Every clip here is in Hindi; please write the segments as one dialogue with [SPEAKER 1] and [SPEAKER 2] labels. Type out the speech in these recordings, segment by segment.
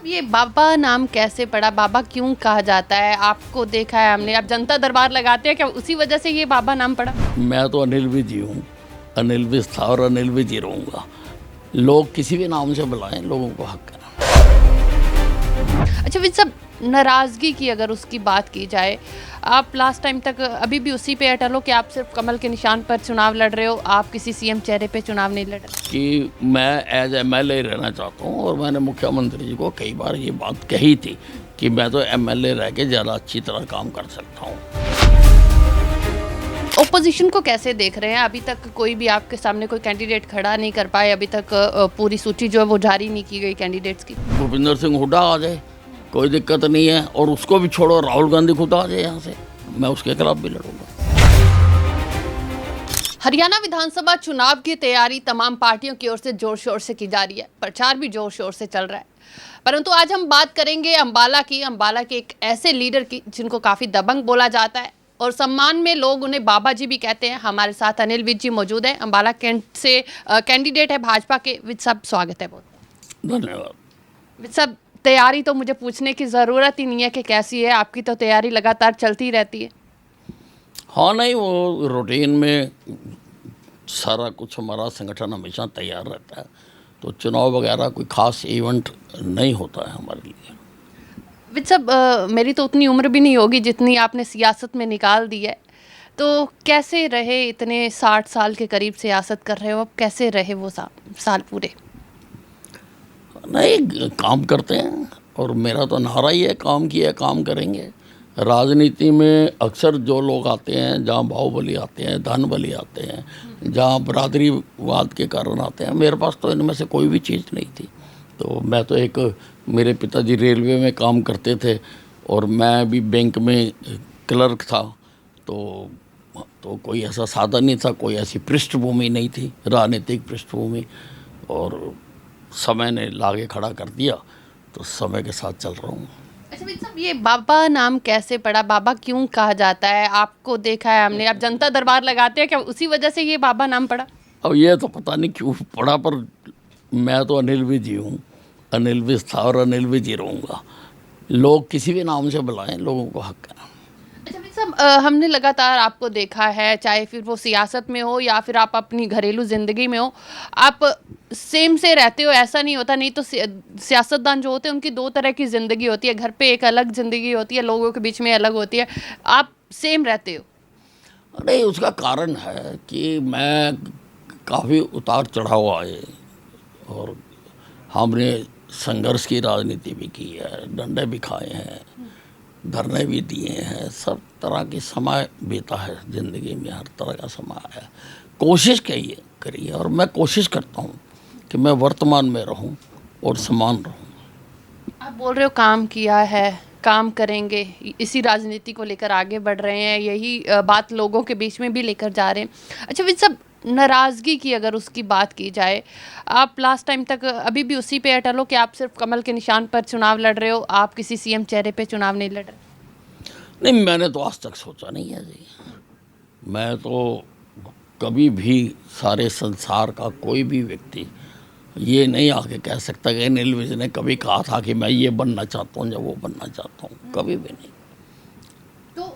[SPEAKER 1] ये बाबा नाम कैसे पड़ा? बाबा क्यों कहा जाता है? आपको देखा है हमने, आप जनता दरबार लगाते हैं क्या, उसी वजह से ये बाबा नाम पड़ा?
[SPEAKER 2] मैं तो अनिल विज ही हूँ। अनिल विज था और अनिल विज ही रहूँगा। लोग किसी भी नाम से बुलाएं, लोगों को हक है।
[SPEAKER 1] अच्छा विज साहब, नाराज़गी की अगर उसकी बात की जाए, आप लास्ट टाइम तक अभी भी उसी पे अटल हो कि आप सिर्फ कमल के निशान पर चुनाव लड़ रहे हो, आप किसी सीएम चेहरे पे चुनाव नहीं लड़ रहे?
[SPEAKER 2] कि मैं एज एमएलए रहना चाहता हूँ और मैंने मुख्यमंत्री जी को कई बार ये बात कही थी कि मैं तो एमएलए रह के ज़्यादा अच्छी तरह काम कर सकता हूँ।
[SPEAKER 1] ओपोजिशन को कैसे देख रहे हैं? अभी तक कोई भी आपके सामने कोई कैंडिडेट खड़ा नहीं कर पाए, अभी तक पूरी सूची जो है वो जारी नहीं की गई कैंडिडेट्स की।
[SPEAKER 2] भूपिंदर सिंह हुड्डा आ जाए, कोई दिक्कत नहीं है। और उसको भी छोड़ो, राहुल गांधी खुद आ जाए यहाँ से, मैं उसके खिलाफ भी लड़ूंगा।
[SPEAKER 1] हरियाणा विधानसभा चुनाव की तैयारी तमाम पार्टियों की ओर से जोर शोर से की जा रही है, प्रचार भी जोर शोर से चल रहा है। परंतु आज हम बात करेंगे अम्बाला के एक ऐसे लीडर की जिनको काफी दबंग बोला जाता है और सम्मान में लोग उन्हें बाबा जी भी कहते हैं। हमारे साथ अनिल विज जी मौजूद हैं, अम्बाला कैंट से कैंडिडेट है भाजपा के। विज साहब स्वागत है बहुत।
[SPEAKER 2] धन्यवाद।
[SPEAKER 1] विज साहब, तैयारी तो मुझे पूछने की ज़रूरत ही नहीं है कि कैसी है, आपकी तो तैयारी लगातार चलती रहती है।
[SPEAKER 2] हाँ, नहीं, वो रूटीन में सारा कुछ हमारा संगठन हमेशा तैयार रहता है, तो चुनाव वगैरह कोई खास इवेंट नहीं होता है हमारे लिए।
[SPEAKER 1] विज साहब, मेरी तो उतनी उम्र भी नहीं होगी जितनी आपने सियासत में निकाल दी है, तो कैसे रहे इतने 60 साल के करीब सियासत कर रहे हो, अब कैसे रहे वो साल पूरे?
[SPEAKER 2] नहीं, काम करते हैं और मेरा तो नारा ही है, काम किया काम करेंगे। राजनीति में अक्सर जो लोग आते हैं, जहाँ बाहुबली आते हैं, धन बली आते हैं, जहाँ बरादरीवाद के कारण आते हैं, मेरे पास तो इनमें से कोई भी चीज़ नहीं थी। तो मैं तो एक, मेरे पिताजी रेलवे में काम करते थे और मैं भी बैंक में क्लर्क था, तो कोई ऐसा साधन नहीं था, कोई ऐसी पृष्ठभूमि नहीं थी, राजनीतिक पृष्ठभूमि, और समय ने लागे खड़ा कर दिया, तो समय के साथ चल रहा हूँ।
[SPEAKER 1] अच्छा विज साहब, ये बाबा नाम कैसे पड़ा? बाबा क्यों कहा जाता है? आपको देखा है हमने, आप जनता दरबार लगाते हैं क्या, उसी वजह से ये बाबा नाम पड़ा?
[SPEAKER 2] अब ये तो पता नहीं क्यों पड़ा, पर मैं तो अनिल विज ही हूँ। अनिल विज था और अनिल विज ही रहूँगा। लोग किसी भी नाम से बुलाएं, लोगों को हक है।
[SPEAKER 1] अच्छा विज साहब, हमने लगातार आपको देखा है, चाहे फिर वो सियासत में हो या फिर आप अपनी घरेलू ज़िंदगी में हो, आप सेम से रहते हो, ऐसा नहीं होता। नहीं तो सियासतदान जो होते हैं उनकी दो तरह की ज़िंदगी होती है, घर पे एक अलग ज़िंदगी होती है, लोगों के बीच में अलग होती है, आप सेम रहते हो।
[SPEAKER 2] नहीं, उसका कारण है कि मैं काफ़ी उतार चढ़ाव आए और हमने संघर्ष की राजनीति भी की है, डंडे भी खाए हैं, धरने भी दिए हैं, सब तरह की समय बीता है ज़िंदगी में, हर तरह का समय है। कोशिश करी है और मैं कोशिश करता हूँ कि मैं वर्तमान में रहूं और समान रहूं।
[SPEAKER 1] आप बोल रहे हो काम किया है, काम करेंगे, इसी राजनीति को लेकर आगे बढ़ रहे हैं, यही बात लोगों के बीच में भी लेकर जा रहे हैं। अच्छा विज साहब, नाराज़गी की अगर उसकी बात की जाए, आप लास्ट टाइम तक अभी भी उसी पे अटल हो कि आप सिर्फ कमल के निशान पर चुनाव लड़ रहे हो, आप किसी सीएम चेहरे पे चुनाव नहीं लड़ रहे?
[SPEAKER 2] नहीं, मैंने तो आज तक सोचा नहीं है जी। मैं तो कभी भी, सारे संसार का कोई भी व्यक्ति ये नहीं आके कह सकता कि अनिल विज ने कभी कहा था कि मैं ये बनना चाहता हूँ या वो बनना चाहता हूँ, कभी भी नहीं।
[SPEAKER 1] तो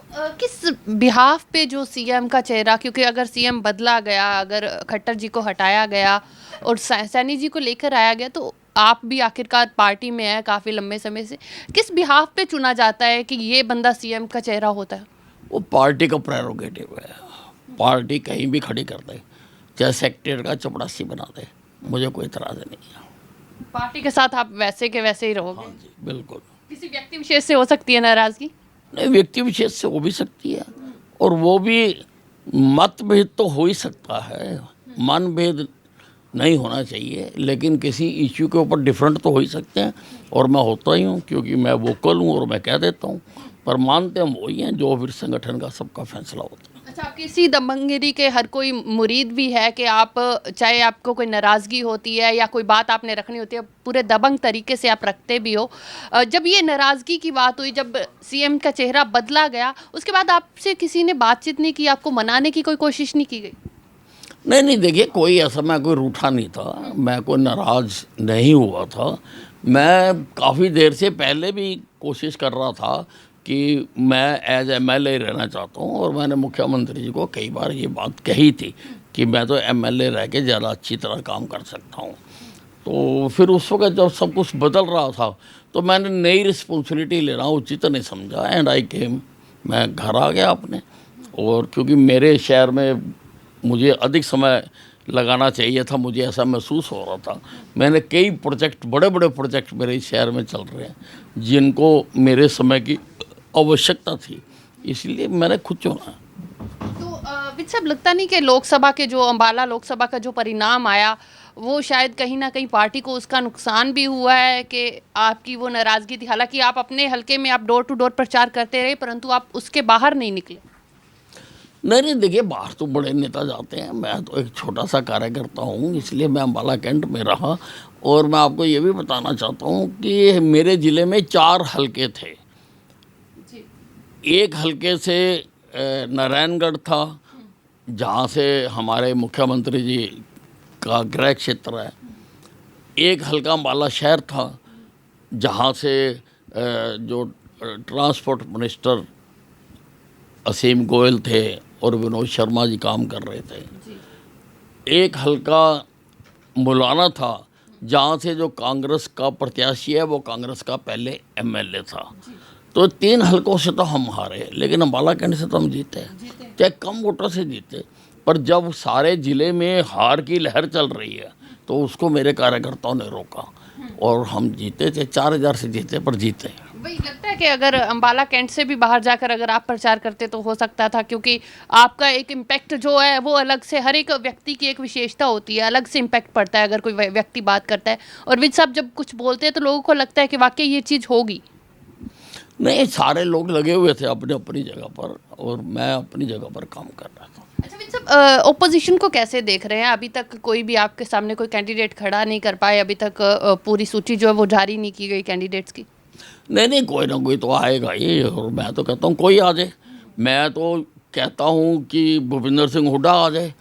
[SPEAKER 1] किस बिहाफ पे जो सीएम का चेहरा, क्योंकि अगर सीएम बदला गया, अगर खट्टर जी को हटाया गया और सैनी जी को लेकर आया गया, तो आप भी आखिरकार पार्टी में हैं काफ़ी लंबे समय से, किस बिहाफ पे चुना जाता है कि ये बंदा सीएम का चेहरा होता है?
[SPEAKER 2] वो पार्टी का प्रेरोगेटिव है। पार्टी कहीं भी खड़ी कर दे, चाहे सेक्रेटरी का चपड़ासी बना दे, मुझे कोई इतराज़ नहीं है।
[SPEAKER 1] पार्टी के साथ आप वैसे के वैसे ही रहोगे?
[SPEAKER 2] हाँ जी, बिल्कुल।
[SPEAKER 1] किसी व्यक्ति विशेष से हो सकती है नाराज़गी?
[SPEAKER 2] नहीं, व्यक्ति विशेष से हो भी सकती है, और वो भी मतभेद तो हो ही सकता है, मनभेद नहीं होना चाहिए, लेकिन किसी इश्यू के ऊपर डिफरेंट तो हो ही सकते हैं, और मैं होता ही हूँ क्योंकि मैं वोकल हूँ और मैं कह देता हूँ। पर मानते हम वही हैं जो फिर संगठन का सबका फैसला होता है।
[SPEAKER 1] अच्छा, आपकी इसी दबंगगिरी के हर कोई मुरीद भी है कि आप, चाहे आपको कोई नाराज़गी होती है या कोई बात आपने रखनी होती है, पूरे दबंग तरीके से आप रखते भी हो। जब ये नाराज़गी की बात हुई, जब सीएम का चेहरा बदला गया, उसके बाद आपसे किसी ने बातचीत नहीं की, आपको मनाने की कोई कोशिश नहीं की गई?
[SPEAKER 2] नहीं, देखिए, कोई ऐसा, मैं कोई रूठा नहीं था, मैं कोई नाराज़ नहीं हुआ था। मैं काफ़ी देर से पहले भी कोशिश कर रहा था कि मैं एज एमएलए रहना चाहता हूँ, और मैंने मुख्यमंत्री जी को कई बार ये बात कही थी कि मैं तो एमएलए रह के ज़्यादा अच्छी तरह काम कर सकता हूँ। तो फिर उस वक्त जब सब कुछ बदल रहा था तो मैंने नई रिस्पॉन्सिबिलिटी लेना उचित नहीं समझा, एंड आई केम, मैं घर आ गया अपने। और क्योंकि मेरे शहर में मुझे अधिक समय लगाना चाहिए था, मुझे ऐसा महसूस हो रहा था। मैंने कई प्रोजेक्ट, बड़े बड़े प्रोजेक्ट मेरे इस शहर में चल रहे हैं जिनको मेरे समय की आवश्यकता थी, इसलिए मैंने खुद चुना।
[SPEAKER 1] तो विज साहब, लगता नहीं कि लोकसभा के जो अम्बाला लोकसभा का जो परिणाम आया वो शायद कहीं ना कहीं पार्टी को उसका नुकसान भी हुआ है कि आपकी वो नाराज़गी थी, हालांकि आप अपने हलके में आप डोर टू डोर प्रचार करते रहे परंतु आप उसके बाहर नहीं निकले?
[SPEAKER 2] नहीं, देखिए, बाहर तो बड़े नेता जाते हैं, मैं तो एक छोटा सा कार्यकर्ता हूँ, इसलिए मैं अम्बाला कैंट में रहा। और मैं आपको ये भी बताना चाहता हूँ कि मेरे ज़िले में 4 हलके थे।
[SPEAKER 1] जी।
[SPEAKER 2] एक हलके से नारायणगढ़ था, जहाँ से हमारे मुख्यमंत्री जी का गृह क्षेत्र है। एक हलका अम्बाला शहर था, जहाँ से जो ट्रांसपोर्ट मिनिस्टर असीम गोयल थे और विनोद शर्मा जी काम कर रहे थे। एक हलका मुलाना था, जहाँ से जो कांग्रेस का प्रत्याशी है वो कांग्रेस का पहले एमएलए था। तो 3 हलकों से तो हम हारे, लेकिन अम्बाला कैंट से तो हम जीते, चाहे कम वोटों से जीते। पर जब सारे ज़िले में हार की लहर चल रही है तो उसको मेरे कार्यकर्ताओं ने रोका और हम जीते थे, 4000 से जीते, पर जीते।
[SPEAKER 1] वही लगता है कि अगर अम्बाला कैंट से भी बाहर जाकर अगर आप प्रचार करते तो हो सकता था, क्योंकि आपका एक इम्पैक्ट जो है वो अलग से, हर एक व्यक्ति की एक विशेषता होती है, अलग से इम्पैक्ट पड़ता है अगर कोई व्यक्ति बात करता है। और विज साहब जब कुछ बोलते हैं तो लोगों को लगता है कि वाकई ये चीज़ होगी।
[SPEAKER 2] नहीं, सारे लोग लगे हुए थे अपने अपनी जगह पर, और मैं अपनी जगह पर काम कर रहा था।
[SPEAKER 1] अच्छा विज साहब, ओपोजिशन को कैसे देख रहे हैं? अभी तक कोई भी आपके सामने कोई कैंडिडेट खड़ा नहीं कर पाए, अभी तक पूरी सूची जो है वो जारी नहीं की गई कैंडिडेट्स की।
[SPEAKER 2] नहीं, कोई ना कोई तो आएगा ही, और मैं तो कहता हूँ कोई आ जाए। मैं तो कहता हूँ कि भूपेंद्र सिंह हुड्डा आ जाए,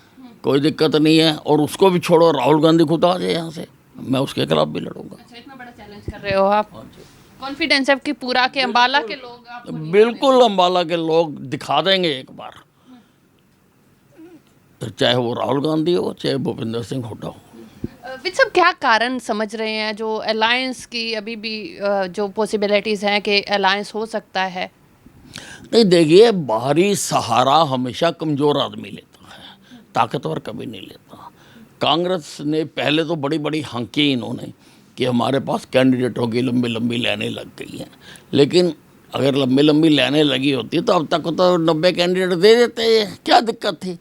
[SPEAKER 2] कोई दिक्कत नहीं है। और उसको भी छोड़ो, राहुल गांधी खुद आ जाए यहाँ से, मैं उसके खिलाफ भी लड़ूंगा।
[SPEAKER 1] अच्छा, इतना बड़ा चैलेंज कर रहे हो आप? कॉन्फिडेंस है कि पूरा के अम्बाला के लोग आपको नहीं
[SPEAKER 2] बिल्कुल, अम्बाला के लोग दिखा देंगे एक बार, चाहे वो राहुल गांधी हो चाहे भूपेंद्र सिंह हुड्डा हो।
[SPEAKER 1] विज साहब, क्या कारण समझ रहे हैं जो अलायंस की अभी भी जो पॉसिबिलिटीज़ हैं कि अलायंस हो सकता है?
[SPEAKER 2] नहीं, देखिए, बाहरी सहारा हमेशा कमज़ोर आदमी लेता है, ताकतवर कभी नहीं लेता। कांग्रेस ने पहले तो बड़ी बड़ी हाँकी इन्होंने कि हमारे पास कैंडिडेटों की लंबी लंबी लाइनें लग गई हैं, लेकिन अगर लंबी लंबी लाइनें लगी होती तो अब तक तो 90 कैंडिडेट दे देते, क्या दिक्कत थी।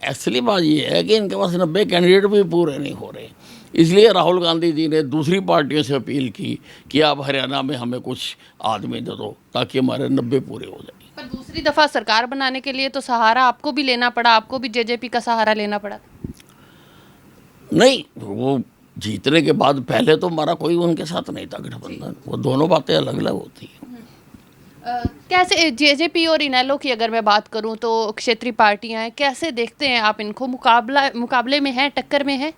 [SPEAKER 2] असली बात ये है कि इनके पास 90 कैंडिडेट भी पूरे नहीं हो रहे। इसलिए राहुल गांधी जी ने दूसरी पार्टियों से अपील की कि आप हरियाणा में हमें कुछ आदमी दे दो ताकि हमारे 90 पूरे हो जाए।
[SPEAKER 1] पर दूसरी दफ़ा सरकार बनाने के लिए तो सहारा आपको भी लेना पड़ा, आपको भी जेजेपी का सहारा लेना पड़ा।
[SPEAKER 2] नहीं, वो जीतने के बाद पहले तो हमारा कोई उनके साथ नहीं था गठबंधन, वो दोनों बातें अलग अलग होती हैं।
[SPEAKER 1] कैसे जेजेपी और इनेलो की अगर मैं बात करूं तो क्षेत्रीय पार्टियां हैं, कैसे देखते हैं आप इनको? मुकाबले में हैं, टक्कर में हैं?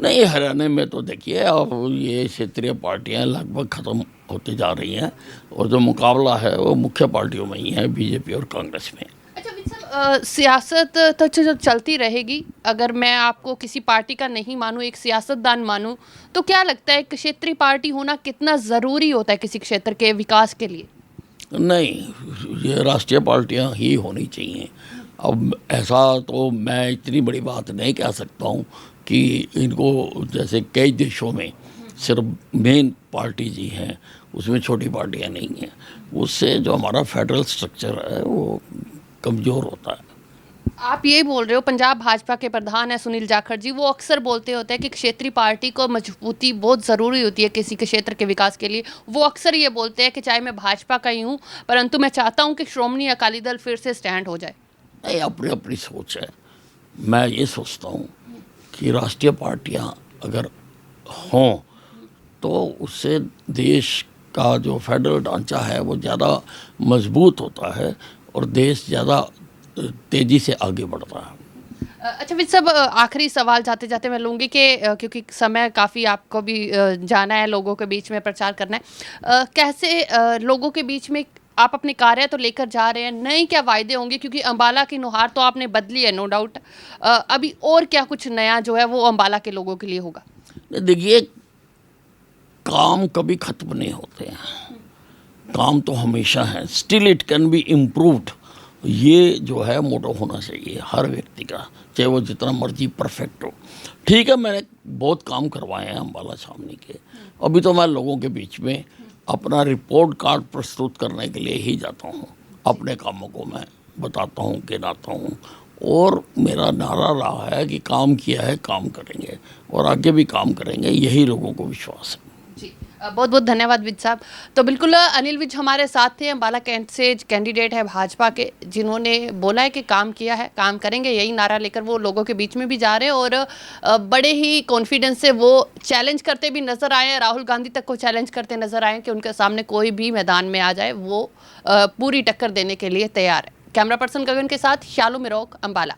[SPEAKER 2] नहीं, हरियाणा में तो देखिए अब ये क्षेत्रीय पार्टियां लगभग ख़त्म होती जा रही हैं, और जो मुकाबला है वो मुख्य पार्टियों में ही है, बीजेपी और कांग्रेस में।
[SPEAKER 1] अच्छा विज साहब, सियासत तो चलती रहेगी। अगर मैं आपको किसी पार्टी का नहीं मानूं, एक सियासतदान मानूं, तो क्या लगता है क्षेत्रीय पार्टी होना कितना ज़रूरी होता है किसी क्षेत्र के विकास के लिए?
[SPEAKER 2] नहीं, ये राष्ट्रीय पार्टियां ही होनी चाहिए। अब ऐसा तो मैं इतनी बड़ी बात नहीं कह सकता हूँ कि इनको, जैसे कई देशों में सिर्फ मेन पार्टी जी हैं, उसमें छोटी पार्टियां नहीं हैं, उससे जो हमारा फेडरल स्ट्रक्चर है वो कमज़ोर होता है।
[SPEAKER 1] आप ये बोल रहे हो, पंजाब भाजपा के प्रधान है सुनील जाखड़ जी, वो अक्सर बोलते होते हैं कि क्षेत्रीय पार्टी को मजबूती बहुत ज़रूरी होती है किसी के क्षेत्र के विकास के लिए। वो अक्सर ये बोलते हैं कि चाहे मैं भाजपा का ही हूँ परंतु मैं चाहता हूँ कि श्रोमणी अकाली दल फिर से स्टैंड हो जाए।
[SPEAKER 2] नहीं, अपनी अपनी सोच है। मैं ये सोचता हूँ कि राष्ट्रीय पार्टियाँ अगर हों तो उससे देश का जो फेडरल ढांचा है वो ज़्यादा मजबूत होता है और देश ज़्यादा तेज़ी से आगे बढ़ता है।
[SPEAKER 1] अच्छा विज साहब, आखिरी सवाल जाते जाते मैं लूँगी कि क्योंकि समय काफ़ी आपको भी जाना है, लोगों के बीच में प्रचार करना है, कैसे लोगों के बीच में आप अपने कार्य तो लेकर जा रहे हैं, नए क्या वायदे होंगे? क्योंकि अम्बाला की नुहार तो आपने बदली है, नो डाउट। अभी और क्या कुछ नया जो है वो अम्बाला के लोगों के लिए होगा?
[SPEAKER 2] देखिए, काम कभी खत्म नहीं होते हैं, काम तो हमेशा है, still it can be improved. ये जो है मोटो होना चाहिए हर व्यक्ति का, चाहे वो जितना मर्जी परफेक्ट हो। ठीक है, मैंने बहुत काम करवाए हैं अम्बाला छावनी के, अभी तो मैं लोगों के बीच में अपना रिपोर्ट कार्ड प्रस्तुत करने के लिए ही जाता हूँ, अपने कामों को मैं बताता हूँ, गिनाता हूँ, और मेरा नारा रहा है कि काम किया है, काम करेंगे और आगे भी काम करेंगे, यही लोगों को विश्वास है।
[SPEAKER 1] जी, बहुत बहुत धन्यवाद विज साहब। तो बिल्कुल अनिल विज हमारे साथ थे, अम्बाला कैंट से कैंडिडेट है भाजपा के, जिन्होंने बोला है कि काम किया है, काम करेंगे, यही नारा लेकर वो लोगों के बीच में भी जा रहे हैं और बड़े ही कॉन्फिडेंस से वो चैलेंज करते भी नजर आए हैं, राहुल गांधी तक को चैलेंज करते नजर आए कि उनके सामने कोई भी मैदान में आ जाए वो पूरी टक्कर देने के लिए तैयार है। कैमरा पर्सन गगन के साथ शालू मिरोक, अम्बाला।